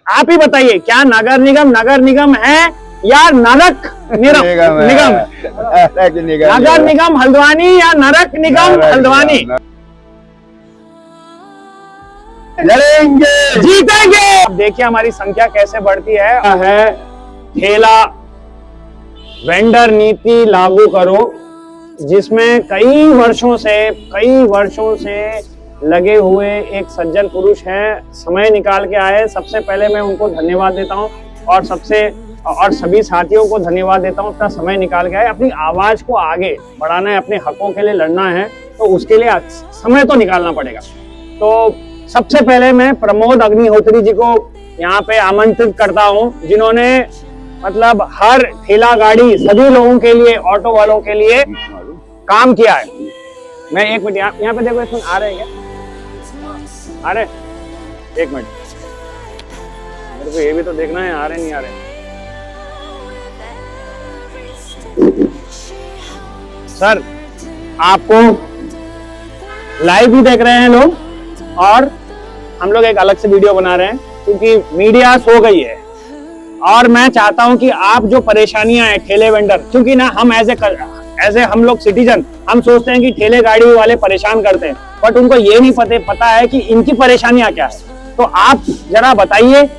आप ही बताइए, क्या नगर निगम है या नरक निगम? नगर निगम हल्द्वानी या नरक निगम हल्द्वानी? लड़ेंगे, जीतेंगे। अब देखिए हमारी संख्या कैसे बढ़ती है। ठेला वेंडर नीति लागू करो, जिसमें कई वर्षों से लगे हुए एक सज्जन पुरुष हैं, समय निकाल के आए। सबसे पहले मैं उनको धन्यवाद देता हूं और सभी साथियों को धन्यवाद देता हूं, अपना समय निकाल के आए। अपनी आवाज को आगे बढ़ाना है, अपने हकों के लिए लड़ना है, तो उसके लिए समय तो निकालना पड़ेगा। तो सबसे पहले मैं प्रमोद अग्निहोत्री जी को यहाँ पे आमंत्रित करता हूँ, जिन्होंने मतलब हर ठेला गाड़ी सभी लोगों के लिए, ऑटो वालों के लिए काम किया है। मैं एक मिनट यहाँ पे देखो, इसमें आ रहे हैं क्या? आ रहे? एक मिनट, मेरे को ये भी तो देखना है, आ रहे नहीं आ रहे। सर, आपको लाइव भी देख रहे हैं लोग, और हम लोग एक अलग से वीडियो बना रहे हैं क्योंकि मीडिया सो गई है। और मैं चाहता हूं कि आप जो परेशानियां हैं ठेले वेंडर, क्योंकि ना हम ऐसे हम लोग सिटीजन, हम सोचते हैं कि ठेले गाड़ी वाले परेशान करते हैं, बट उनको ये नहीं पता है कि इनकी परेशानियां क्या है। तो आप जरा बताइए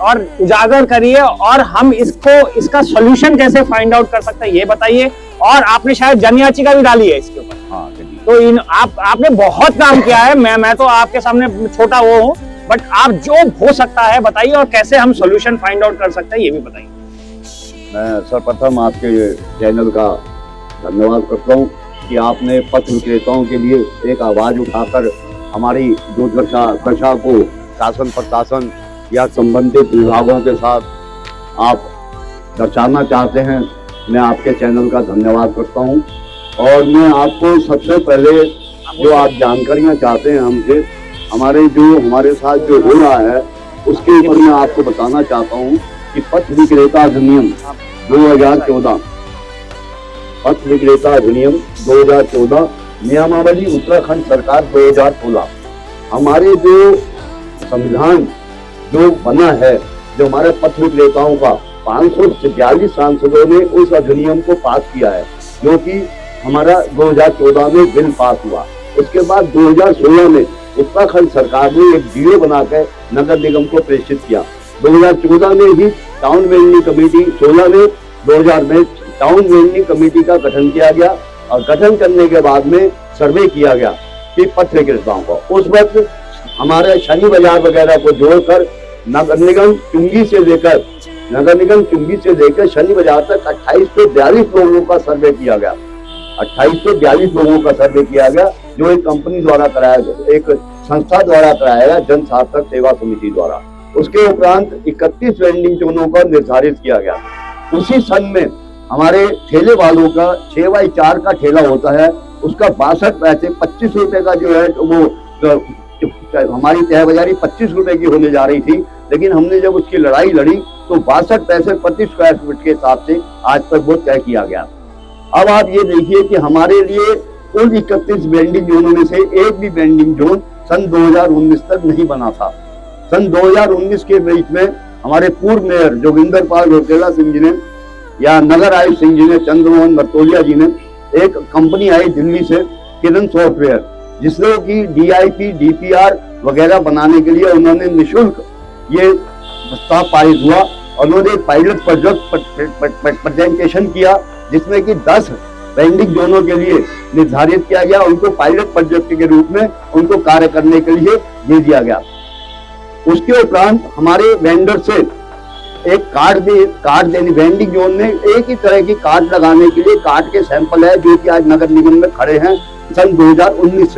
और उजागर करिए, और हम इसका सोल्यूशन कैसे फाइंड आउट कर सकते हैं ये बताइए। और आपने शायद जन याचिका भी डाली है इसके ऊपर। हाँ, तो आपने बहुत काम किया है। मैं तो आपके सामने छोटा वो हूँ, बट आप जो हो सकता है बताइए, और कैसे हम सोल्यूशन फाइंड आउट कर सकते हैं ये भी बताइए। मैं सर्वप्रथम आपके चैनल का धन्यवाद करता हूँ कि आपने पथ विक्रेताओं के लिए एक आवाज उठाकर हमारी दुर्दशा को शासन प्रशासन या संबंधित विभागों के साथ आप दर्शाना चाहते हैं। मैं आपके चैनल का धन्यवाद करता हूँ। और मैं आपको सबसे पहले जो आप जानकारियाँ चाहते हैं हमसे, हमारे साथ जो हो रहा है उसके ऊपर मैं आपको बताना चाहता हूँ कि पथ विक्रेता अधिनियम 2014 पथ विक्रेता अधिनियम 2014 नियमावली उत्तराखंड सरकार 2016, हमारे जो संविधान जो बना है, जो हमारे पथ विक्रेताओं का 542 सांसदों ने उस अधिनियम को पास किया है, जो कि हमारा 2014 में बिल पास हुआ। उसके बाद 2016 में उत्तराखंड सरकार ने एक डीओ बनाकर नगर निगम को प्रेषित किया। 2014 में ही टाउन वेंडिंग कमेटी, 16 में 2000 में टाउन वेंडिंग कमेटी का गठन किया गया, और गठन करने के बाद में सर्वे किया गया कि पथ विक्रेताओं को उस वक्त हमारे शनि बाजार वगैरह को जोड़कर नगर निगम चुंगी से लेकर शनि बाजार तक 2842 लोगों का सर्वे किया गया। 2842 लोगों का सर्वे किया गया, जो एक कंपनी द्वारा कराया गया, एक संस्था द्वारा कराया गया, जन सार्थक सेवा समिति द्वारा। उसके उपरांत 31 वेंडिंग जोनों का निर्धारित किया गया। उसी सन में हमारे ठेले वालों का 6x4 का ठेला होता है, उसका 62 पैसे 25 रुपए का जो है वो हमारी तय बाजारी 25 रुपए की होने जा रही थी, लेकिन हमने जब उसकी लड़ाई लड़ी तो 62 पैसे प्रति स्क्वायर फीट के हिसाब से आज तक वो तय किया गया। अब आप ये देखिए कि हमारे लिए उन 31 वेंडिंग जोनों में से एक भी वेंडिंग जोन सन 2019 तक नहीं बना था। सन 2019 के बीच में हमारे पूर्व मेयर जोगिंदर पाल रोकेला सिंह जी ने या नगर आयुक्त सिंह जी ने, चंद्रमोहन बरतोलिया जी ने, एक कंपनी आई दिल्ली से किरण सॉफ्टवेयर, जिसने कि DIP DPR वगैरह बनाने के लिए उन्होंने निःशुल्क ये प्रस्ताव पारित हुआ, और उन्होंने एक पायलट प्रोजेक्ट प्रेजेंटेशन किया, जिसमें कि 10 वेंडिंग जोनों के लिए निर्धारित किया गया। उनको पायलट प्रोजेक्ट के रूप में उनको कार्य करने के लिए दे दिया गया। उसके उपरांत हमारे वेंडर से एक कार्ड देने, वेंडिंग जोन में एक ही तरह की कार्ड लगाने के लिए कार्ड के सैंपल है, जो कि आज नगर निगम में खड़े हैं सन 2019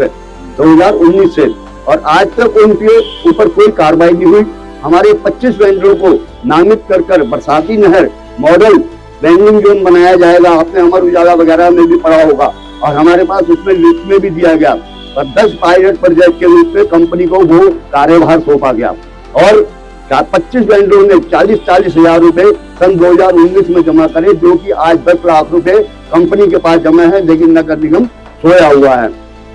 से, और आज तक उनके ऊपर कोई कार्रवाई नहीं हुई। हमारे 25 वेंडरों को नामित कर बरसाती नहर मॉडल वेंडिंग जोन बनाया जाएगा। आपने अमर उजाला वगैरह में भी पढ़ा होगा, और हमारे पास उसमें लिस्ट में भी दिया गया, और 10 पायलट प्रोजेक्ट के रूप में कंपनी को वो कार्यभार सौंपा गया। और 25 वेंडरों ने 40-40 हजार रुपए सन 2019 में जमा करे, जो कि आज 10 लाख रुपए कंपनी के पास जमा है, लेकिन नगर निगम सोया हुआ है।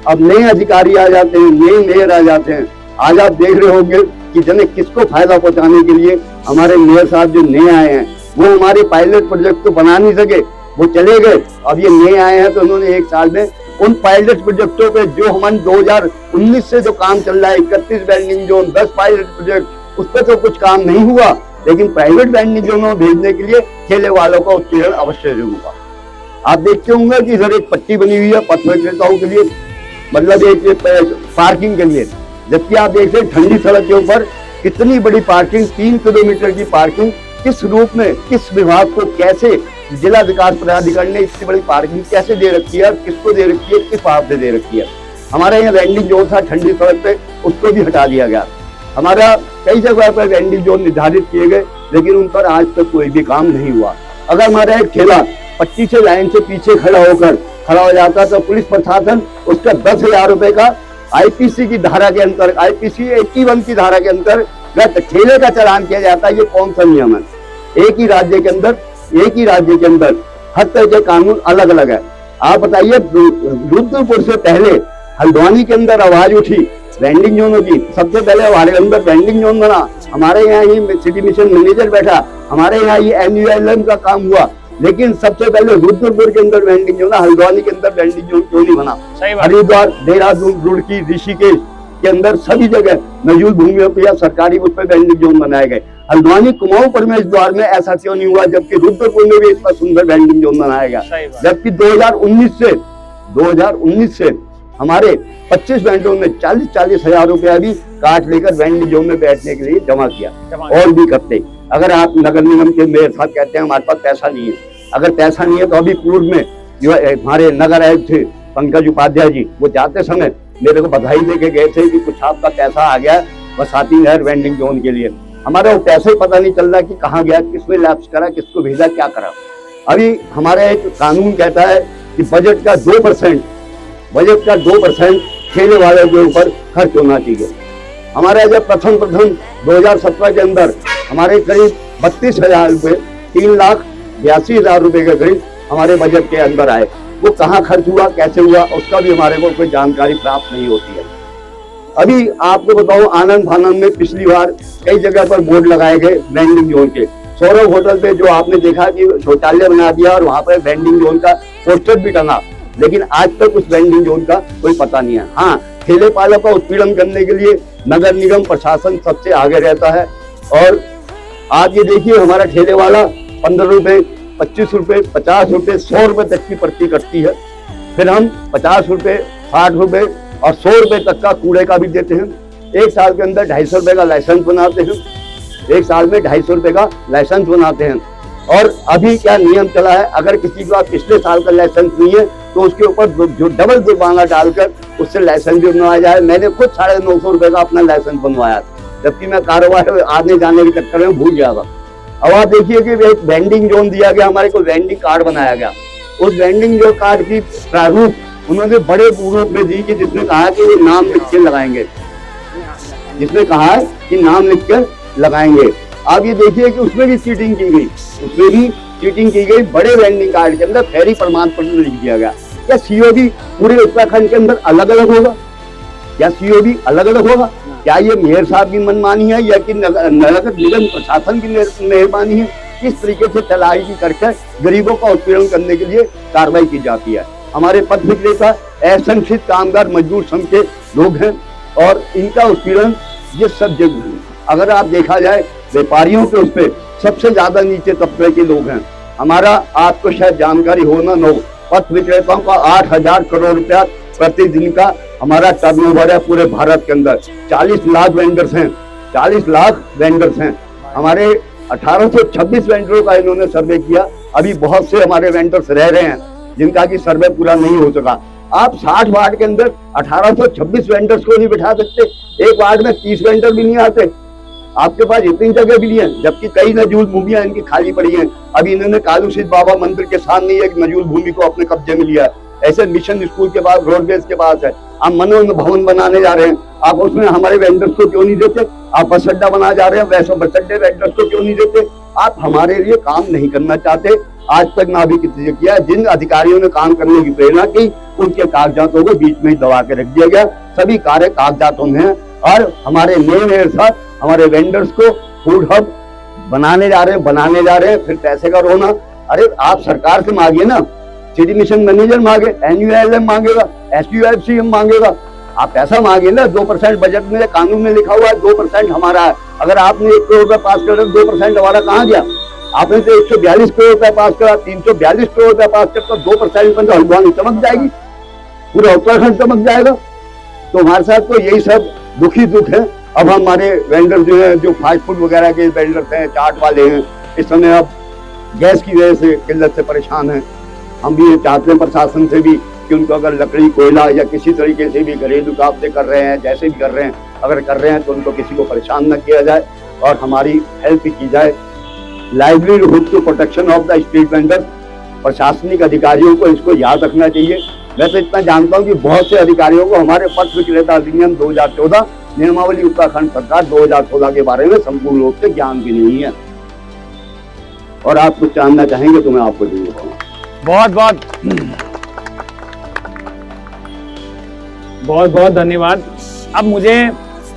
अब नए अधिकारी आ जाते हैं, नए मेयर आ जाते हैं। आज आप देख रहे होंगे कि जने किसको फायदा पहुंचाने के लिए हमारे मेयर साहब जो नए आए हैं वो हमारे पायलट प्रोजेक्ट तो बना नहीं सके, वो चले गए। अब ये नए आए हैं तो उन्होंने एक साल में उन पायलट प्रोजेक्टों पे जो हमारे 2019 से जो काम चल रहा है, 31 वेंडिंग जोन, 10 पायलट प्रोजेक्ट, उस पर तो कुछ काम नहीं हुआ, लेकिन प्राइवेट वेंडिंग जोनों में भेजने के लिए ठेले वालों का उत्पीड़न अवश्य होगा। आप देखते होंगे कि इधर एक पट्टी बनी हुई है पथ विक्रेताओं के लिए, मतलब एक पार्किंग के लिए, जबकि आप देखते हैं ठंडी सड़क के ऊपर कितनी बड़ी पार्किंग, 3 किलोमीटर की पार्किंग, किस रूप में, किस विभाग को कैसे जिला विकास प्राधिकरण ने इतनी बड़ी पार्किंग कैसे दे रखी है, किसको दे रखी है, किस भाव से दे रखी है। हमारे यहाँ वेंडिंग जोन था ठंडी सड़क पे, उसको भी हटा दिया गया। हमारा कई जगह पर वेंडिंग जोन निर्धारित किए गए, लेकिन उन पर आज तक कोई भी काम नहीं हुआ। अगर हमारा एक ठेला पट्टी से लाइन से पीछे खड़ा हो जाता तो पुलिस प्रशासन उसका 10,000 रुपए का आईपीसी की धारा के अंतर, आईपीसी 81 की धारा के अंतर्गत ठेले का चालान किया जाता है। ये कौन सा नियम है? एक ही राज्य के अंदर हर तरह के कानून अलग अलग है। आप बताइए, रुद्रपुर से पहले हल्द्वानी के अंदर आवाज उठी वेंडिंग जोनों की, सबसे पहले हमारे अंदर वेंडिंग जोन बना, हमारे यहाँ ही सिटी मिशन मैनेजर बैठा, हमारे यहाँ ये एनयूएलएम का काम हुआ, लेकिन सबसे पहले रुद्रपुर के अंदर वेंडिंग जोन, हल्द्वानी के अंदर वेंडिंग जोन क्यों नहीं बना? हरिद्वार, देहरादून, रुड़की, ऋषिकेश के अंदर सभी जगह नजूल भूमियों पर या सरकारी उस पर वेंडिंग जोन बनाए गए। हल्द्वानी कुमाऊं परमेश द्वार में ऐसा क्यों नहीं हुआ, जबकि रुद्रपुर में भी इतना सुंदर वेंडिंग जोन बनाया गया? जबकि 2019 से हमारे 25 वेंडरों ने 40-40 हजार रुपया भी काट लेकर वेंडिंग जोन में बैठने के लिए जमा किया और भी करते। अगर आप नगर निगम के मेयर साहब कहते हैं हमारे पास पैसा नहीं है, अगर पैसा नहीं है तो अभी पूर्व में जो हमारे नगर आयुक्त थे पंकज उपाध्याय जी, वो जाते समय मेरे को बधाई दे के गए थे कि कुछ आपका पैसा आ गया बसाती नहर वेंडिंग जोन के लिए। हमारा वो पैसा ही पता नहीं चल रहा कि कहाँ गया, किसमें लैप्स करा, किसको भेजा, क्या करा। अभी हमारा एक कानून कहता है कि बजट का 2% ठेले वालों के ऊपर खर्च होना चाहिए। हमारे जब प्रथम 2017 के अंदर हमारे करीब 32,000 रुपये, 3,82,000 रुपये के करीब हमारे बजट के अंदर आए, वो कहाँ खर्च हुआ, कैसे हुआ, उसका भी हमारे को कोई जानकारी प्राप्त नहीं होती है। अभी आपको बताऊं, आनंद फानंद में पिछली बार कई जगह पर बोर्ड लगाए गए वेंडिंग जोन के। सौरभ होटल पे जो आपने देखा कि शौचालय बना दिया और वहां पर वेंडिंग जोन का पोस्टर भी टंगा, लेकिन आज तक उस वेंडिंग जोन का कोई पता नहीं है। हाँ, ठेले पालों का उत्पीड़न करने के लिए नगर निगम प्रशासन सबसे आगे रहता है। और आप ये देखिए, हमारा ठेले वाला 15 रुपए, 25 रुपए, 50 रुपए, 100 रुपए तक की पर्ची कटती है। फिर हम 50 रुपए, 60 रुपए और 100 रुपए तक का कूड़े का भी देते हैं। एक साल के अंदर 250 रुपए का लाइसेंस बनाते हैं, एक साल में 250 रुपए का लाइसेंस बनाते हैं। और अभी क्या नियम चला है, अगर किसी का पिछले साल का लाइसेंस नहीं है तो उसके ऊपर जो डबल जुर्माना डालकर उससे लाइसेंस भी बनवाया जाए। मैंने खुद 950 रुपए का अपना लाइसेंस बनवाया, जबकि मैं कारोबार आने जाने के चक्कर में भूल गया था। अब आप देखिए कि एक वेंडिंग जोन दिया गया, हमारे को वेंडिंग कार्ड बनाया गया। उस वेंडिंग जोन कार्ड की प्रारूप उन्होंने बड़े रूप में दी कि जिसमें कहा कि वो नाम लिख के लगाएंगे, जिसमें कहा है कि नाम लिख कर लगाएंगे। आप ये देखिए कि उसमें भी चीटिंग की गई, बड़े वेंडिंग कार्ड के अंदर फेरी प्रमाण पत्र लिख दिया गया। क्या सीओबी पूरे उत्तराखंड के अंदर अलग अलग होगा? क्या सीओबी अलग अलग होगा? क्या ये मेयर साहब की मनमानी है या कि नगर निगम प्रशासन की मेहरबानी है? किस तरीके से तलाशी करके गरीबों का उत्पीड़न करने के लिए कार्रवाई की जाती है? हमारे पथ विक्रेता असंगठित कामगार मजदूर संघ के लोग हैं और इनका उत्पीड़न ये सब जगह, अगर आप देखा जाए व्यापारियों के उस पर सबसे ज्यादा नीचे तबके के लोग हैं। हमारा, आपको शायद जानकारी हो ना हो, पथ विक्रेताओं का 8,000 करोड़ रुपया प्रतिदिन का हमारा टर्नओवर है पूरे भारत के अंदर। 40 लाख वेंडर्स हैं, 40 लाख वेंडर्स हैं। हमारे 1826 वेंडरों का इन्होंने सर्वे किया। अभी बहुत से हमारे वेंडर्स रह रहे हैं जिनका की सर्वे पूरा नहीं हो सका। आप 60 वार्ड के अंदर 1826 वेंडर्स को नहीं बिठा सकते, एक वार्ड में 30 वेंडर भी नहीं आते। आपके पास इतनी जगह भी नहीं है, जबकि कई नजूल भूमियां इनकी खाली पड़ी हैं। अभी इन्होंने कालू सिद्ध बाबा मंदिर के सामने एक नजूल भूमि को अपने कब्जे में लिया। ऐसे मिशन स्कूल के पास, रोडवेज के पास है। आप मनोरंजन भवन बनाने जा रहे हैं, आप उसमें हमारे वेंडर्स को क्यों नहीं देते? आप बस अड्डा बना जा रहे हैं, वैसे बस अड्डे वेंडर्स को क्यों नहीं देते? आप हमारे लिए काम नहीं करना चाहते, आज तक ना भी किया। जिन अधिकारियों ने काम करने की प्रेरणा की, उनके कागजातों को बीच में ही दबा के रख दिया गया। सभी कार्य कागजातों में है और हमारे नए मेयर साहब हमारे वेंडर्स को फूड हब बनाने जा रहे हैं, फिर पैसे का रोना। अरे आप सरकार से मांगिए ना, सिटी मिशन मैनेजर मांगे, NULM मांगेगा, SUFCM मांगेगा, आप पैसा मांगे ना। 2% बजट में कानून में लिखा हुआ है 2% हमारा है। अगर आपने 1 करोड़ रुपया पास कर 2% हमारा कहाँ गया? आपने तो 142 करोड़ रुपया पास करा, 342 करोड़ रुपया पास कर, तो 2% में तो हल्द्वानी चमक जाएगी, पूरा उत्तराखंड चमक जाएगा। तो हमारे साथ तो यही सब दुख है। अब हमारे वेंडर जो है, जो फास्ट फूड वगैरह के वेंडर्स हैं, चाट वाले हैं, इस समय अब गैस की वजह से किल्लत से परेशान हैं। हम भी ये चाहते हैं प्रशासन से भी कि उनको अगर लकड़ी, कोयला या किसी तरीके से भी घरेलू काम से कर रहे हैं, जैसे भी कर रहे हैं, अगर कर रहे हैं तो उनको किसी को परेशान न किया जाए और हमारी हेल्प की जाए। Livelihood to protection of the street vendor, प्रशासनिक अधिकारियों को इसको याद रखना चाहिए। मैं तो इतना जानता हूँ कि बहुत से अधिकारियों को हमारे पथ विक्रेता अधिनियम 2014 नियमावली उत्तराखंड सरकार 2016 के बारे में संपूर्ण रूप से ज्ञान भी नहीं है। और आप कुछ जानना चाहेंगे तो मैं आपको जरूर बताऊंगा। बहुत बहुत धन्यवाद। अब मुझे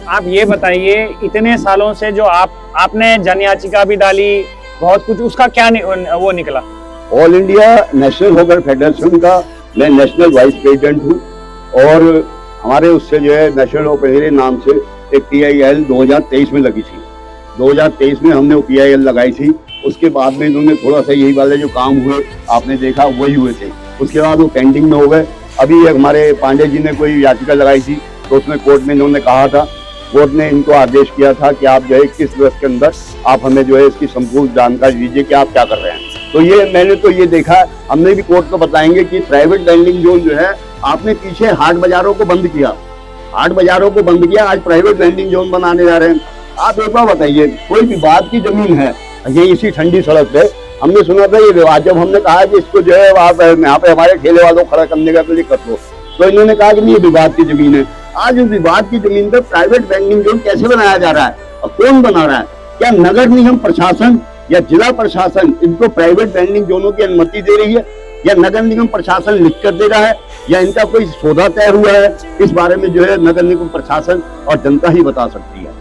आप ये बताइए, इतने सालों से जो आपने जन याचिका भी डाली, बहुत कुछ, उसका क्या वो निकला? ऑल इंडिया नेशनल होकर फेडरेशन का मैं नेशनल वाइस प्रेसिडेंट हूँ और हमारे उससे जो है नेशनल ओपेरे नाम से एक PIL 2023 में लगी थी। 2023 में हमने वो PIL लगाई थी। उसके बाद में इन्होंने थोड़ा सा यही वाले जो काम हुए आपने देखा वही हुए थे, उसके बाद वो पेंडिंग में हो गए। अभी हमारे पांडे जी ने कोई याचिका लगाई थी तो उसमें कोर्ट में इन्होंने कहा था, कोर्ट ने इनको आदेश किया था कि आप जो है 21 वर्ष के अंदर आप हमें जो है इसकी संपूर्ण जानकारी दीजिए कि आप क्या कर रहे हैं। तो ये मैंने तो ये देखा, हमने भी कोर्ट को बताएंगे कि प्राइवेट वेंडिंग जोन जो है आपने पीछे हाट बाजारों को बंद किया, आज प्राइवेट वेंडिंग जोन बनाने जा रहे हैं। आप एक बार बताइए, कोई विवाद की जमीन है ये इसी ठंडी सड़क पे, हमने सुना था ये विवाद, जब हमने कहा कि इसको जो है आप यहाँ पे हमारे ठेले वालों को खड़ा करने का लिए कर दो, तो इन्होंने कहा कि नहीं ये विवाद की जमीन है। आज उस विवाद की जमीन पर प्राइवेट वेंडिंग जोन कैसे बनाया जा रहा है और कौन बना रहा है? क्या नगर निगम प्रशासन या जिला प्रशासन इनको प्राइवेट वेंडिंग जोनों की अनुमति दे रही है, या नगर निगम प्रशासन लिख कर दे रहा है, या इनका कोई सौदा तय हुआ है? इस बारे में जो है नगर निगम प्रशासन और जनता ही बता सकती है।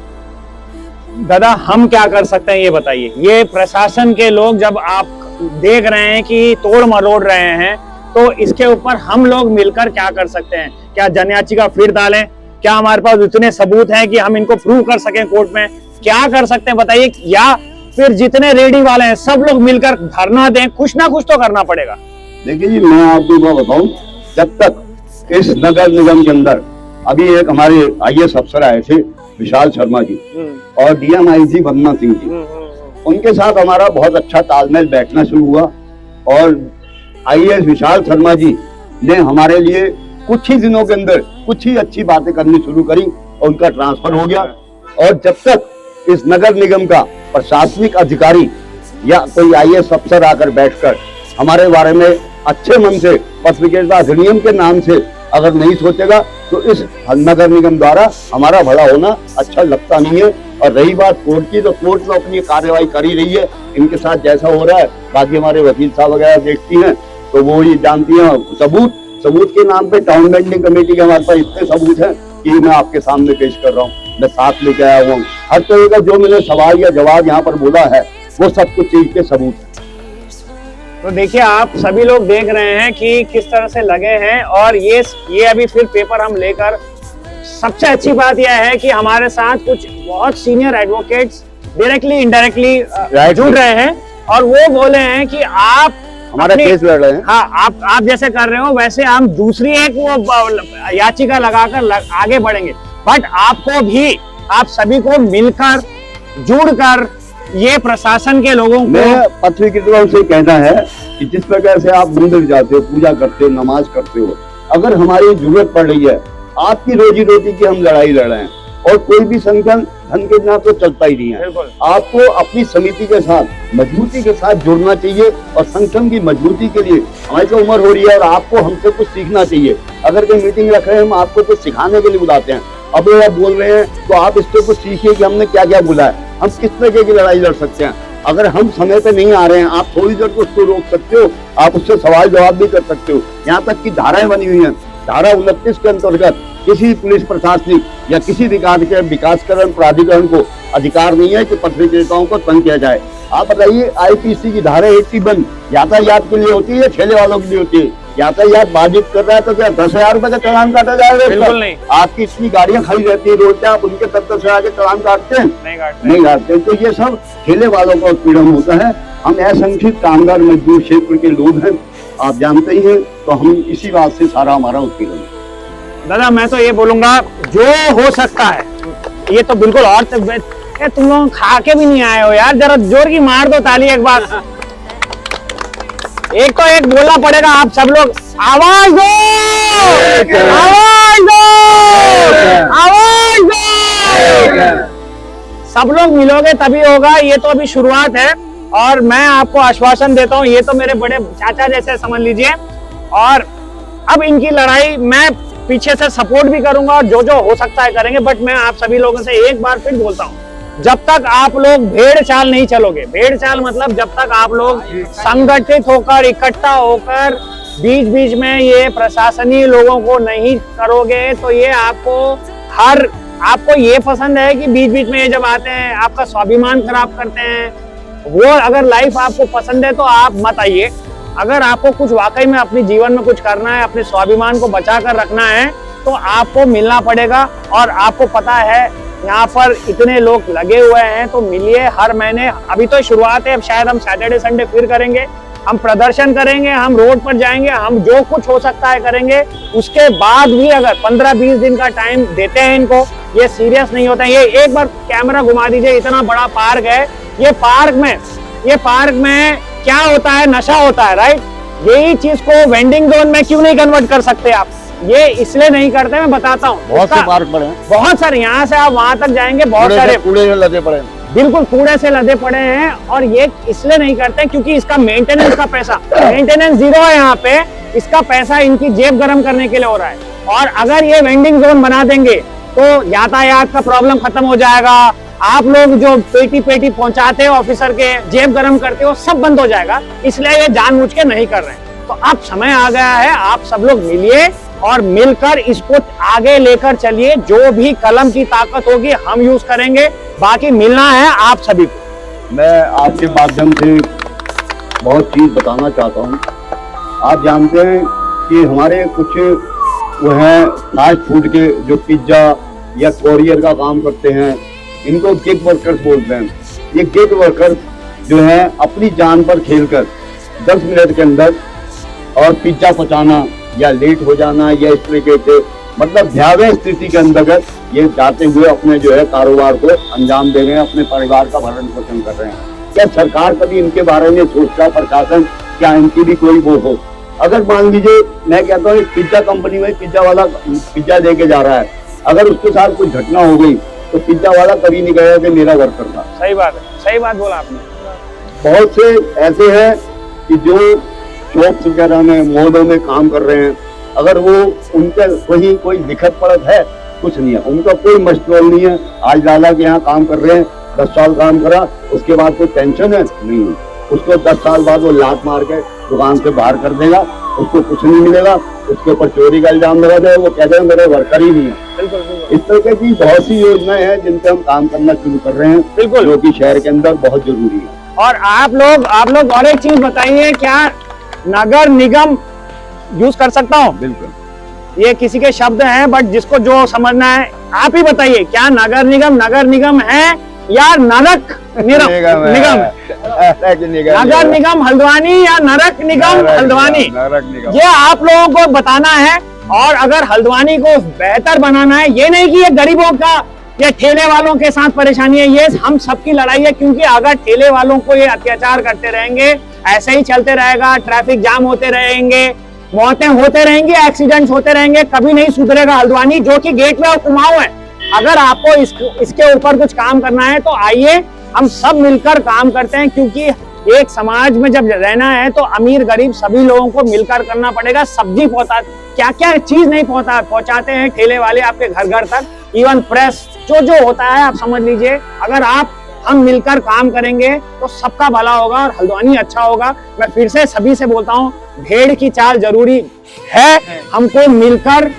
दादा, हम क्या कर सकते हैं ये बताइए। ये प्रशासन के लोग जब आप देख रहे हैं कि तोड़ मरोड़ रहे हैं, तो इसके ऊपर हम लोग मिलकर क्या कर सकते हैं? क्या जन याचिका फिर डालें? क्या हमारे पास इतने सबूत हैं कि हम इनको प्रूव कर सकें कोर्ट में? क्या कर सकते हैं बताइए? या फिर जितने रेडी वाले हैं सब लोग मिलकर धरना दें? कुछ ना कुछ तो करना पड़ेगा। देखिए जी, मैं आपको बताऊं, जब तक इस नगर निगम के अंदर अभी एक हमारे IAS अफसर आए थे विशाल शर्मा जी और DMIG वंदना सिंह जी, उनके साथ हमारा बहुत अच्छा तालमेल बैठना शुरू हुआ और IAS विशाल शर्मा जी ने हमारे लिए कुछ ही दिनों के अंदर कुछ ही अच्छी बातें करनी शुरू करी और उनका ट्रांसफर हो गया। और जब तक इस नगर निगम का प्रशासनिक अधिकारी या कोई IAS अफसर आकर बैठकर हमारे बारे में अच्छे मन से पत्रकारिता अधिनियम के नाम से अगर नहीं सोचेगा तो इस नगर निगम द्वारा हमारा भला होना अच्छा लगता नहीं है। और रही बात कोर्ट की, तो कोर्ट तो अपनी कार्यवाही कर ही रही है, इनके साथ जैसा हो रहा है। बाकी हमारे वकील साहब वगैरह देखती हैं तो वो ये जानती हैं। सबूत के नाम पे टाउन वेंडिंग कमेटी के हमारे पास इतने सबूत हैं कि मैं आपके सामने पेश कर रहा हूँ, मैं साथ लेके आया हुआ हूँ। हर तरह का जो मैंने सवाल या जवाब यहाँ पर बोला है वो सब कुछ चीज के सबूत है। तो देखिए, आप सभी लोग देख रहे हैं कि किस तरह से लगे हैं। और ये अभी फिर पेपर हम लेकर, सबसे अच्छी बात यह है कि हमारे साथ कुछ बहुत सीनियर एडवोकेट्स डायरेक्टली इनडायरेक्टली जुड़ रहे हैं और वो बोले हैं कि आप हमारा केस लड़ रहे हैं। हाँ, आप जैसे कर रहे हो वैसे हम दूसरी एक वो याचिका लगाकर आगे बढ़ेंगे। बट आपको भी, आप सभी को मिलकर जुड़कर ये प्रशासन के लोगों को, मैं पत्रकारों से कहना है कि जिस प्रकार से आप मंदिर जाते हो, पूजा करते हो, नमाज करते हो, अगर हमारी जरूरत पड़ रही है, आपकी रोजी रोटी की हम लड़ाई लड़ रहे हैं और कोई भी संगठन धन के बिना तो चलता ही नहीं है। आपको अपनी समिति के साथ मजबूती के साथ जुड़ना चाहिए और संगठन की मजबूती के लिए हमारी तो उम्र हो रही है और आपको हमसे कुछ सीखना चाहिए। अगर कोई मीटिंग रख रहे हैं, हम आपको कुछ सिखाने के लिए बुलाते हैं, अब आप बोल रहे हैं तो आप इससे कुछ सीखिए कि हमने क्या क्या बोला है, हम किस तरह की लड़ाई लड़ सकते हैं। अगर हम समय पे नहीं आ रहे हैं, आप थोड़ी देर को उसको रोक सकते हो, आप उससे सवाल जवाब भी कर सकते हो। यहाँ तक कि धाराएं बनी हुई हैं, धारा 29 के अंतर्गत किसी पुलिस प्रशासनिक या किसी अधिकार के विकासकरण प्राधिकरण को अधिकार नहीं है कि पथ विक्रेताओं को तंग किया जाए। आप बताइए, आईपीसी की धारा 81 यातायात के लिए होती है, ठेले वालों के लिए होती है। यातायात बाधित कर रहा है तो क्या 10,000 रुपए का चालान काटा जाएगा? बिल्कुल नहीं। आपकी इतनी गाड़ियां खड़ी रहती है रोड पे, आप उनके 10,000 के चालान काटते हैं? नहीं काटते। तो ये सब ठेले वालों का उत्पीड़न होता है। हम असंगठित कामगार मजदूर क्षेत्र के लोग हैं, आप जानते ही हैं, तो हम इसी बात से सारा हमारा उत्पीड़न है। दादा मैं तो ये बोलूंगा, जो हो सकता है ये तो बिल्कुल, और तुम लोग खा के भी नहीं आए हो यार, जरा जोर की मार दो ताली एक बार। एक तो एक बोलना पड़ेगा, आप सब लोग आवाज दो, आवाज दो, आवाज दो। सब लोग मिलोगे तभी होगा, ये तो अभी शुरुआत है। और मैं आपको आश्वासन देता हूँ, ये तो मेरे बड़े चाचा जैसे समझ लीजिए, और अब इनकी लड़ाई मैं पीछे से सपोर्ट भी करूंगा और जो जो हो सकता है करेंगे। बट मैं आप सभी लोगों से एक बार फिर बोलता हूँ, जब तक आप लोग भेड़ चाल नहीं चलोगे, भेड़ चाल मतलब जब तक आप लोग संगठित होकर, इकट्ठा होकर बीच बीच में ये प्रशासनीय लोगों को नहीं करोगे, तो ये आपको ये पसंद है कि बीच बीच में ये जब आते हैं आपका स्वाभिमान खराब करते हैं, वो अगर लाइफ आपको पसंद है तो आप मत आइए। अगर आपको कुछ वाकई में अपने जीवन में कुछ करना है, अपने स्वाभिमान को बचा कर रखना है, तो आपको मिलना पड़ेगा। और आपको पता है यहाँ पर इतने लोग लगे हुए हैं, तो मिलिए हर महीने। अभी तो शुरुआत है, अब शायद हम सैटरडे संडे फिर करेंगे, हम प्रदर्शन करेंगे, हम रोड पर जाएंगे, हम जो कुछ हो सकता है करेंगे। उसके बाद भी अगर 15-20 दिन का टाइम देते हैं इनको, ये सीरियस नहीं होता है। ये एक बार कैमरा घुमा दीजिए, इतना बड़ा पार्क है, ये पार्क में क्या होता है, नशा होता है, राइट? यही चीज को वेंडिंग जोन में क्यों नहीं कन्वर्ट कर सकते आप? ये इसलिए नहीं करते, मैं बताता हूँ। बहुत से पार्क पड़े हैं, बहुत सारे, यहाँ से आप वहां तक जाएंगे, बहुत सारे कूड़े से लदे पड़े हैं, बिल्कुल कूड़े से लदे पड़े हैं। और ये इसलिए नहीं करते क्योंकि इसका मेंटेनेंस का पैसा, मेंटेनेंस जीरो है यहाँ पे। इसका पैसा इनकी जेब गर्म करने के लिए हो रहा है। और अगर ये वेंडिंग जोन बना देंगे तो यातायात का प्रॉब्लम खत्म हो जाएगा। आप लोग जो पेटी पहुंचाते हो, ऑफिसर के जेब गरम करते हो, सब बंद हो जाएगा। इसलिए ये जानबूझ के नहीं कर रहे हैं। तो अब समय आ गया है, आप सब लोग मिलिए और मिलकर इसको आगे लेकर चलिए। जो भी कलम की ताकत होगी हम यूज करेंगे, बाकी मिलना है आप सभी को। मैं आपके माध्यम से बहुत चीज बताना चाहता हूँ। आप जानते हैं कि हमारे कुछ वो है फास्ट फूड के जो पिज्जा या कोरियर का काम करते हैं, इनको गिग वर्कर्स बोलते हैं। ये गिग वर्कर्स जो है अपनी जान पर खेलकर 10 मिनट के अंदर और पिज्जा पहुंचाना या लेट हो जाना या इस तरीके से, मतलब भयावह स्थिति के अंतर्गत ये जाते हुए अपने जो है कारोबार को अंजाम दे रहे हैं, अपने परिवार का भरण पोषण कर रहे हैं। क्या सरकार कभी इनके बारे में सोचता, प्रशासन, क्या इनकी भी कोई वो हो? अगर मान लीजिए, मैं कहता हूँ पिज्जा कंपनी में पिज्जा वाला पिज्जा लेके जा रहा है, अगर उसके साथ कोई घटना हो गई तो पिज्जा वाला कभी नहीं कहेगा कि मेरा वर्कर था। सही बात है, सही बात बोला आपने। बहुत से ऐसे हैं कि जो शॉप्स वगैरह में, मॉलों में काम कर रहे हैं, अगर वो उनके वही कोई दिक्कत पड़त है, कुछ नहीं है, उनका कोई मशगूल नहीं है। आज लाला के यहाँ काम कर रहे हैं, 10 साल काम करा, उसके बाद कोई टेंशन है नहीं, उसको 10 साल बाद वो लात मार के दुकान से बाहर कर देगा, उसको कुछ नहीं मिलेगा, उसके ऊपर चोरी का इल्जाम लगा देगा, वो कहते हैं मेरे वर्कर ही नहीं है। बिल्कुल, इस तरह की बहुत सी योजनाएं हैं जिन पे हम काम करना शुरू कर रहे हैं, बिल्कुल, जो कि शहर के अंदर बहुत जरूरी है। और आप लोग और एक चीज बताइए, क्या नगर निगम यूज कर सकता हूँ? बिल्कुल, ये किसी के शब्द हैं, बट जिसको जो समझना है आप ही बताइए, क्या नगर निगम है या नरक निगम है? नगर निगम हल्द्वानी या नरक निगम हल्द्वानी, ये आप लोगों को बताना है। और अगर हल्द्वानी को बेहतर बनाना है, ये नहीं कि ये गरीबों का या ठेले वालों के साथ परेशानी है, ये हम सबकी लड़ाई है। क्योंकि अगर ठेले वालों को ये अत्याचार करते रहेंगे, ऐसे ही चलते रहेगा, ट्रैफिक जाम होते रहेंगे, मौतें होते रहेंगी, एक्सीडेंट्स होते रहेंगे, कभी नहीं सुधरेगा हल्द्वानी, जो कि गेटवे ऑफ कुमाऊं है। अगर आपको इसके ऊपर कुछ काम करना है तो आइए, हम सब मिलकर काम करते हैं। क्योंकि एक समाज में जब रहना है तो अमीर गरीब सभी लोगों को मिलकर करना पड़ेगा। सब्जी पहुंचा, क्या क्या चीज नहीं पहुंचाते हैं ठेले वाले आपके घर घर तक, इवन प्रेस, जो होता है आप समझ लीजिए। अगर हम मिलकर काम करेंगे तो सबका भला होगा और हल्द्वानी अच्छा होगा। मैं फिर से सभी से बोलता हूँ, भेड़ की चाल जरूरी है, हमको मिलकर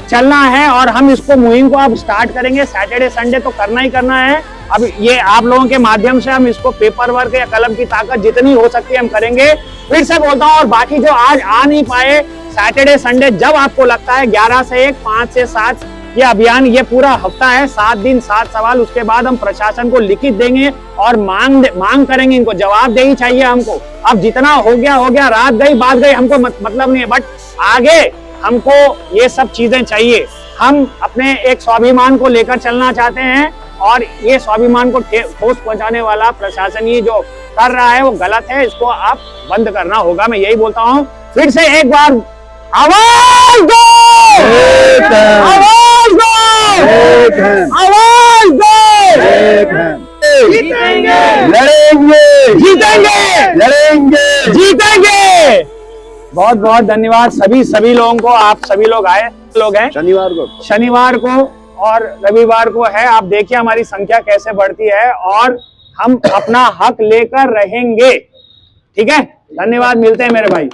चलना है और हम इसको मुहिम को अब स्टार्ट करेंगे। सैटरडे संडे तो करना ही करना है। अब ये आप लोगों के माध्यम से हम इसको पेपर वर्क या कलम की ताकत जितनी हो सकती है हम करेंगे। फिर से बोलता हूँ, और बाकी जो आज आ नहीं पाए, सैटरडे संडे जब आपको लगता है 11 से 1, 5 से 7 ये अभियान, ये पूरा हफ्ता है, 7 दिन 7 सवाल। उसके बाद हम प्रशासन को लिखित देंगे और मांग करेंगे, इनको जवाबदेही चाहिए हमको। अब जितना हो गया, रात गई बात गई, हमको मतलब नहीं है, बट आगे हमको ये सब चीजें चाहिए। हम अपने एक स्वाभिमान को लेकर चलना चाहते हैं और ये स्वाभिमान को ठोस पहुंचाने वाला प्रशासन ये जो कर रहा है वो गलत है, इसको आप बंद करना होगा। मैं यही बोलता हूँ। फिर से एक बार आवाज दो, आवाज दो, आवाज दो। जीतेंगे, लड़ेंगे, जीतेंगे, लड़ेंगे, जीतेंगे। बहुत बहुत धन्यवाद सभी लोगों को। आप सभी लोग आए लोग हैं। शनिवार को और रविवार को है। आप देखिए हमारी संख्या कैसे बढ़ती है और हम अपना हक लेकर रहेंगे। ठीक है, धन्यवाद। मिलते हैं मेरे भाई।